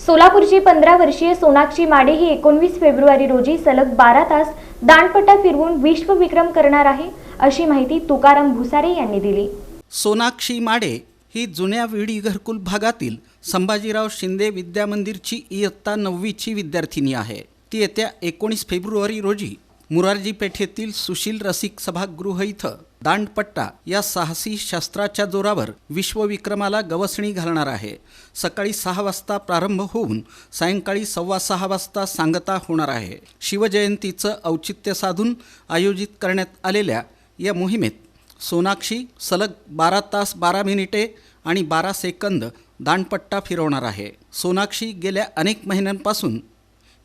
सोलापूरची 15 वर्षीय सोनाक्षी माडे ही 19 फेब्रुवारी रोजी सलग 12 तास दांडपट्टा फिरवून विश्वविक्रम करणार आहे, अशी माहिती तुकाराम भुसारे यांनी दिली। सोनाक्षी माडे ही जुन्या विडी घरकुल भागातील संभाजीराव शिंदे विद्यामंदिरची इयत्ता 9वीची विद्यार्थिनी आहे। ती येत्या 19 फेब्रुवारी रोजी मुरारजी पेठेतील सुशील रसिक सभागृह इथं दांडपट्टा या साहसी शस्त्राच्या जोरावर विश्वविक्रमाला गवसणी घालणार आहे। सकाळी 6 वाजता प्रारंभ होऊन सायंकाळी 6:15 वाजता सांगता होणार आहे। शिवजयंतीचं औचित्य साधून आयोजित करण्यात आलेल्या या मोहिमेत सोनाक्षी सलग 12 तास 12 मिनिटे आणि 12 सेकंद दांडपट्टा फिरवणार आहे। सोनाक्षी गेल्या अनेक महिन्यांपासून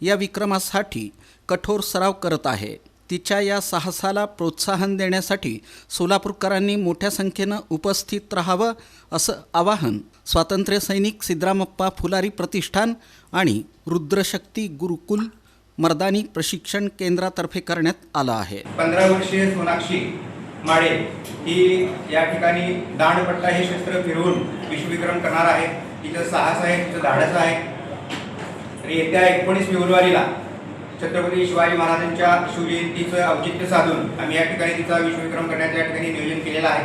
या विक्रमासाठी कठोर सराव करत आहे। तिच्या या साहसाला प्रोत्साहन देण्यासाठी सोलापूरकरांनी मोठ्या संख्येनं उपस्थित राहावं असं आवाहन स्वातंत्र्य सैनिक सिद्धरामप्पा फुलारी प्रतिष्ठान आणि रुद्रशक्ती गुरुकुल मर्दानी प्रशिक्षण केंद्रातर्फे करण्यात आलं आहे। 15 वर्षीय सोनाक्षी माडे ही या ठिकाणी दांडपट्टा हे शस्त्र फिरवून विश्वविक्रम करणार आहे। तिचं साहस आहे, तिचं धाडस आहे। तर येत्या 19 फेब्रुवारीला छत्रपती शिवाजी महाराजांच्या शिवजयंतीचं औचित्य साधून आम्ही या ठिकाणी तिचा विश्वविक्रम करण्याचं या ठिकाणी नियोजन केलेलं आहे।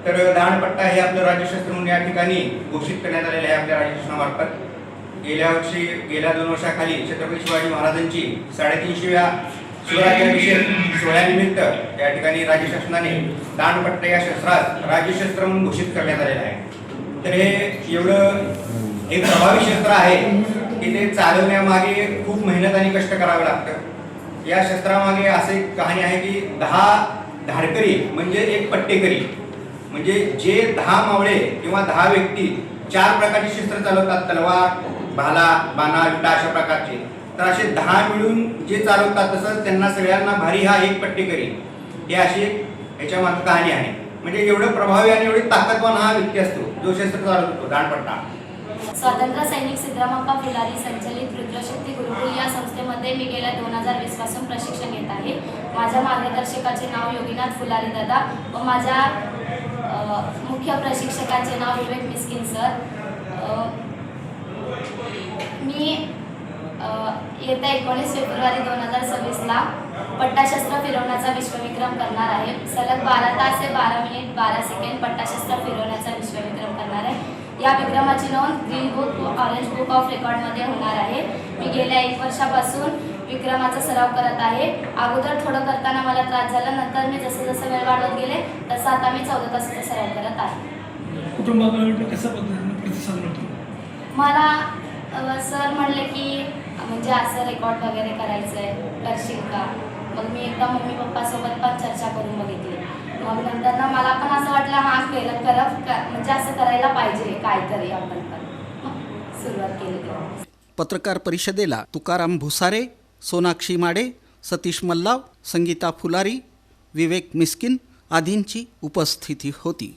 तर दांडपट्टा हे आपलं राज्यशस्त्र म्हणून या ठिकाणी घोषित करण्यात आलेलं आहे आपल्या राज्यशासनामार्फत। गेल्या 2 वर्षाखाली छत्रपती शिवाजी महाराजांची 350व्या शिवराज्याभिषेक सोहळ्यानिमित्त या ठिकाणी राज्य शासनाने दांडपट्टा या शस्त्रास राज्यशस्त्र म्हणून घोषित करण्यात आलेलं आहे। तर हे एवढं एक प्रभावी शस्त्र आहे की ते चालवण्यामागे खूप मेहनत आणि कष्ट करावे लागतं। या शस्त्रामागे असे कहाणी आहे की 10 धारकरी म्हणजे एक पट्टेकरी, म्हणजे जे 10 मावळे किंवा 10 व्यक्ती 4 प्रकारचे शस्त्र चालवतात, तलवार, भाला, बाणा, विटा अशा प्रकारचे। तर असे 10 मिळून जे चालवतात तसंच त्यांना सगळ्यांना भारी हा एक पट्टेकरी, हे अशी याच्या मागे कहाणी आहे। म्हणजे एवढं प्रभावी आणि एवढी ताकदवान हा व्यक्ती असतो जो शस्त्र चालवतो दांडपट्टा। स्वातंत्र्य सैनिक सिद्धरामप्पा फुलारी संचलित रुद्रशक्ती गुरुकुल या संस्थेमध्ये मी गेल्या 2020 पासून प्रशिक्षण घेत आहे। माझ्या मार्गदर्शकाचे नाव योगीनाथ फुलारी दादा व माझ्या मुख्य प्रशिक्षकाचे नाव विवेक मिस्किन सर। मी येत्या 19 फेब्रुवारी 2026ला पट्टाशस्त्र फिरवण्याचा विश्वविक्रम करणार आहे। सलग 12 तास ते 12 मिनिट 12 सेकंड पट्टाशस्त्र फिरवण्याचा विश्वविक्रम करणार आहे। या विक्रमाची नोंद ग्रीन बुक व ऑरेंज बुक ऑफ रेकॉर्डमध्ये होणार आहे। मी गेल्या 1 वर्षापासून विक्रमाचा सराव करत आहे। अगोदर थोडं करताना मला त्रास झाला, नंतर मी जसं वेळ वाढवत गेले तसं आता मी 14 तासाचा सराव करत आहे। कुटुंबाकडे कसा प्रतिसाद मिळतो? मला सर म्हणले की म्हणजे असं रेकॉर्ड वगैरे करायचं आहे, करशील का? मग मी एकदा मम्मी पप्पासोबत पण चर्चा करून बघितली। मग नंतर ना मला पण असं वाटलं हा म्हणजे असं करायला पाहिजे काहीतरी आपण पण सुरुवात केली। पत्रकार परिषदेला तुकाराम भुसारे, सोनाक्षी माडे, सतीश मल्लाव, संगीता फुलारी, विवेक मिस्किन आदींची उपस्थिती होती।